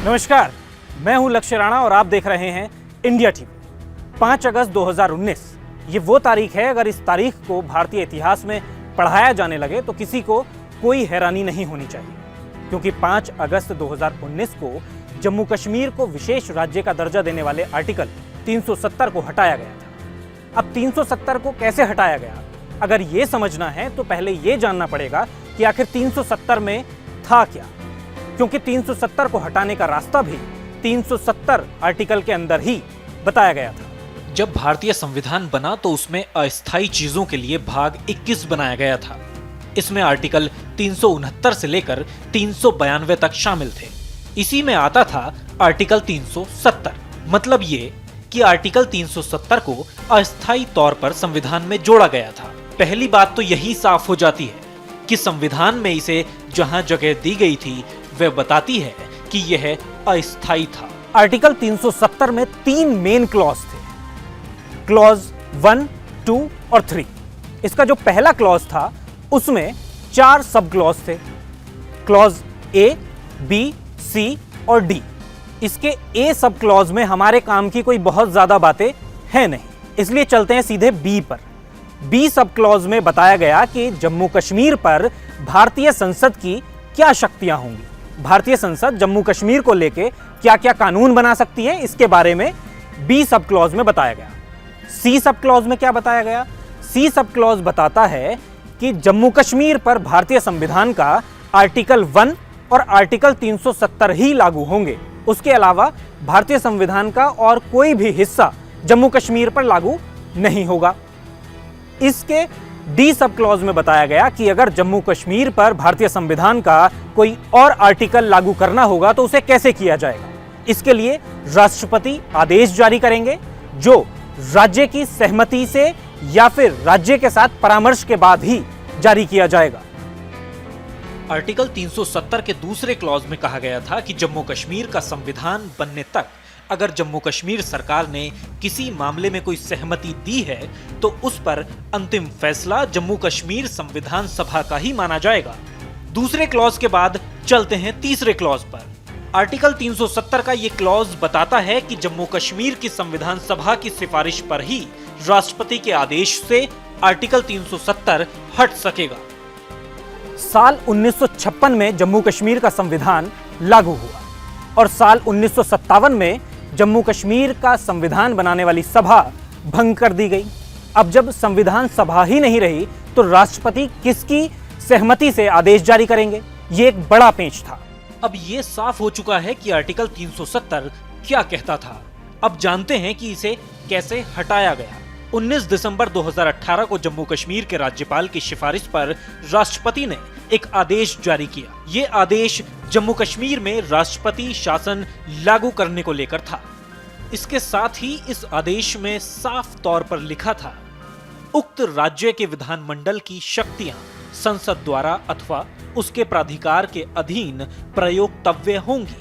नमस्कार, मैं हूं लक्ष्य राणा और आप देख रहे हैं इंडिया टीवी। 5 अगस्त 2019 ये वो तारीख है, अगर इस तारीख को भारतीय इतिहास में पढ़ाया जाने लगे तो किसी को कोई हैरानी नहीं होनी चाहिए, क्योंकि 5 अगस्त 2019 को जम्मू कश्मीर को विशेष राज्य का दर्जा देने वाले आर्टिकल 370 को हटाया गया था। अब 370 को कैसे हटाया गया, अगर ये समझना है तो पहले ये जानना पड़ेगा कि आखिर 370 में था क्या, क्योंकि 370 को हटाने का रास्ता भी 370 आर्टिकल के अंदर ही बताया गया था। जब भारतीय संविधान बना तो उसमें अस्थायी चीजों के लिए भाग 21 बनाया गया था। इसमें आर्टिकल 369 से लेकर 392 तक शामिल थे। इसी में आता था आर्टिकल 370। मतलब ये कि आर्टिकल 370 को अस्थायी तौर पर संविधान में जोड़ा गया था। पहली बात तो यही साफ हो जाती है कि संविधान में इसे जहां जगह दी गई थी वह बताती है कि यह अस्थायी था। आर्टिकल 370 में 3 मेन क्लॉज थे, क्लॉज 1, 2 और 3। इसका जो पहला क्लॉज था उसमें 4 सब क्लॉज थे, क्लॉज ए, बी, सी और डी। इसके ए सब क्लॉज में हमारे काम की कोई बहुत ज्यादा बातें हैं नहीं, इसलिए चलते हैं सीधे बी पर। बी सब क्लॉज में बताया गया कि जम्मू कश्मीर पर भारतीय संसद की क्या शक्तियां होंगी, भारतीय संसद जम्मू कश्मीर को लेके क्या क्या कानून बना सकती है, इसके बारे में बी सब क्लॉज में बताया गया। सी सब क्लॉज में क्या बताया गया? सी सब क्लॉज बताता है कि जम्मू कश्मीर पर भारतीय संविधान का आर्टिकल 1 और आर्टिकल 370 ही लागू होंगे। उसके अलावा भारतीय संविधान का और कोई भी हिस्सा जम्मू कश्मीर पर लागू नहीं होगा। इसके डी सब क्लॉज में बताया गया कि अगर जम्मू कश्मीर पर भारतीय संविधान का कोई और आर्टिकल लागू करना होगा तो उसे कैसे किया जाएगा। इसके लिए राष्ट्रपति आदेश जारी करेंगे, जो राज्य की सहमति से या फिर राज्य के साथ परामर्श के बाद ही जारी किया जाएगा। आर्टिकल 370 के दूसरे क्लॉज में कहा गया था कि जम्मू कश्मीर का संविधान बनने तक अगर जम्मू कश्मीर सरकार ने किसी मामले में कोई सहमति दी है तो उस पर अंतिम फैसला जम्मू कश्मीर संविधान सभा का ही माना जाएगा। दूसरे क्लॉज के बाद चलते हैं तीसरे क्लॉज पर। आर्टिकल 370 का ये क्लॉज बताता है कि जम्मू कश्मीर की संविधान सभा की सिफारिश पर ही राष्ट्रपति के आदेश से आर्टिकल 370 हट सकेगा। साल 1956 में जम्मू कश्मीर का संविधान लागू हुआ और साल 1957 में जम्मू कश्मीर का संविधान बनाने वाली सभा भंग कर दी गई। अब जब संविधान सभा ही नहीं रही तो राष्ट्रपति किसकी सहमति से आदेश जारी करेंगे? ये एक बड़ा पेंच था। अब ये साफ हो चुका है कि आर्टिकल 370 क्या कहता था। अब जानते हैं कि इसे कैसे हटाया गया। 19 दिसंबर 2018 को जम्मू कश्मीर के राज्यपाल की सिफारिश पर राष्ट्रपति ने एक आदेश जारी किया। ये आदेश जम्मू कश्मीर में राष्ट्रपति शासन लागू करने को लेकर था। इसके साथ ही इस आदेश में साफ तौर पर लिखा था, उक्त राज्य के विधानमंडल की शक्तियां संसद द्वारा अथवा उसके प्राधिकार के अधीन प्रयोक्तव्य होंगी।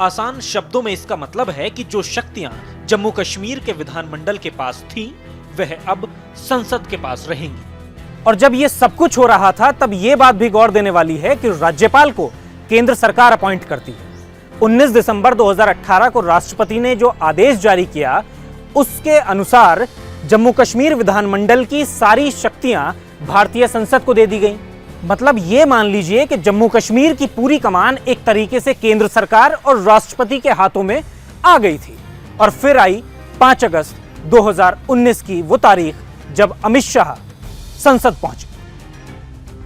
आसान शब्दों में इसका मतलब है कि जो शक्तियां जम्मू कश्मीर के विधानमंडल के पास थीं, वह अब संसद के पास रहेंगी। और जब ये सब कुछ हो रहा था तब ये बात भी गौर देने वाली है कि राज्यपाल को केंद्र सरकार अपॉइंट करती है। 19 दिसंबर 2018 को राष्ट्रपति ने जो आदेश जारी किया उसके अनुसार जम्मू कश्मीर विधानमंडल की सारी शक्तियां भारतीय संसद को दे दी गई। मतलब ये मान लीजिए कि जम्मू कश्मीर की पूरी कमान एक तरीके से केंद्र सरकार और राष्ट्रपति के हाथों में आ गई थी। और फिर आई 5 अगस्त 2019 की वो तारीख जब अमित शाह संसद पहुंचे।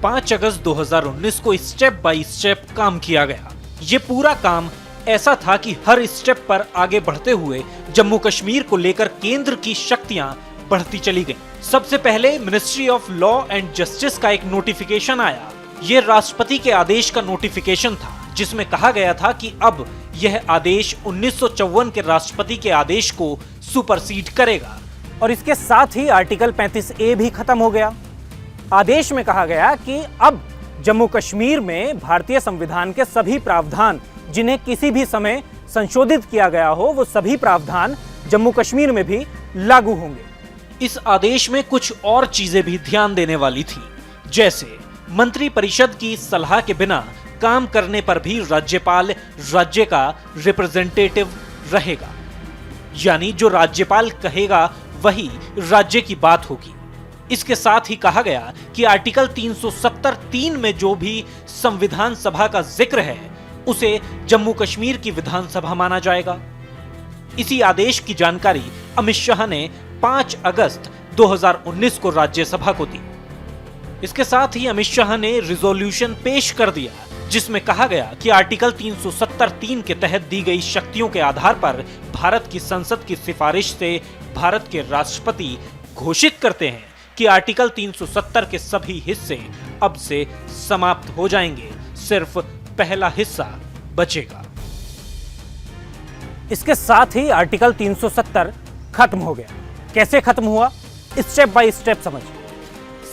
5 अगस्त 2019 को स्टेप बाय स्टेप काम किया गया। ये पूरा काम ऐसा था कि हर स्टेप पर आगे बढ़ते हुए जम्मू कश्मीर को लेकर केंद्र की शक्तियां बढ़ती चली गईं। सबसे पहले ministry of law and justice का एक नोटिफिकेशन आया। ये राष्ट्रपति के आदेश का नोटिफिकेशन था, जिसमें कहा गया था कि अब यह आदेश 1954 के राष्ट्रपति के आदेश को सुपरसीड करेगा। और इसके साथ ही आर्टिकल 35A भी खत्म हो गया। आदेश में कहा गया कि अब जम्मू कश्मीर में भारतीय संविधान के सभी प्रावधान जिन्हें किसी भी समय संशोधित किया गया हो, वो सभी प्रावधान जम्मू कश्मीर में भी लागू होंगे। इस आदेश में कुछ और चीजें भी ध्यान देने वाली थी, जैसे मंत्री परिषद की सलाह के बिना काम करने पर भी राज्यपाल राज्य का रिप्रेजेंटेटिव रहेगा, यानी जो राज्यपाल कहेगा वही राज्य की बात होगी। इसके साथ ही कहा गया कि आर्टिकल 370(3) में जो भी संविधान सभा का जिक्र है उसे जम्मू कश्मीर की विधानसभा माना जाएगा। इसी आदेश की जानकारी अमित शाह ने 5 अगस्त 2019 को राज्यसभा को दी। इसके साथ ही अमित शाह ने रिजोल्यूशन पेश कर दिया जिसमें कहा गया कि आर्टिकल 370(3) के तहत दी गई शक्तियों के आधार पर भारत की संसद की सिफारिश से भारत के राष्ट्रपति घोषित करते हैं कि आर्टिकल 370 के सभी हिस्से अब से समाप्त हो जाएंगे, सिर्फ पहला हिस्सा बचेगा। इसके साथ ही आर्टिकल 370 खत्म हो गया। कैसे खत्म हुआ, स्टेप बाय स्टेप समझिए।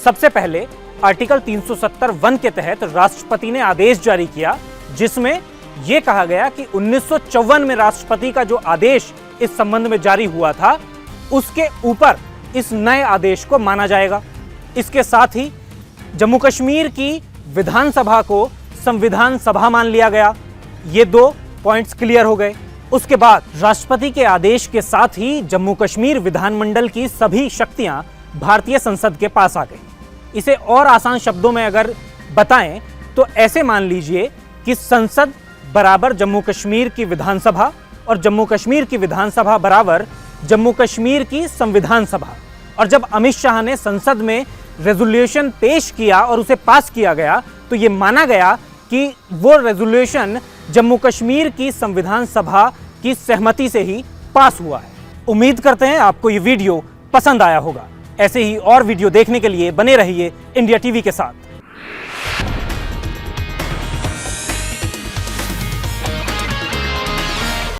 सबसे पहले आर्टिकल 370(1) के तहत राष्ट्रपति ने आदेश जारी किया जिसमें यह कहा गया कि 1954 में राष्ट्रपति का जो आदेश इस संबंध में जारी हुआ था उसके ऊपर इस नए आदेश को माना जाएगा। इसके साथ ही जम्मू कश्मीर की विधानसभा को संविधान सभा मान लिया गया। ये 2 पॉइंट्स क्लियर हो गए। उसके बाद राष्ट्रपति के आदेश के साथ ही जम्मू कश्मीर विधानमंडल की सभी शक्तियां भारतीय संसद के पास आ गई। इसे और आसान शब्दों में अगर बताएं तो ऐसे मान लीजिए कि संसद बराबर जम्मू कश्मीर की विधानसभा और जम्मू कश्मीर की विधानसभा बराबर जम्मू कश्मीर की संविधान सभा। और जब अमित शाह ने संसद में रेजोल्यूशन पेश किया और उसे पास किया गया तो ये माना गया कि वो रेजोल्यूशन जम्मू कश्मीर की संविधान सभा की सहमति से ही पास हुआ है। उम्मीद करते हैं आपको ये वीडियो पसंद आया होगा। ऐसे ही और वीडियो देखने के लिए बने रहिए इंडिया टीवी के साथ।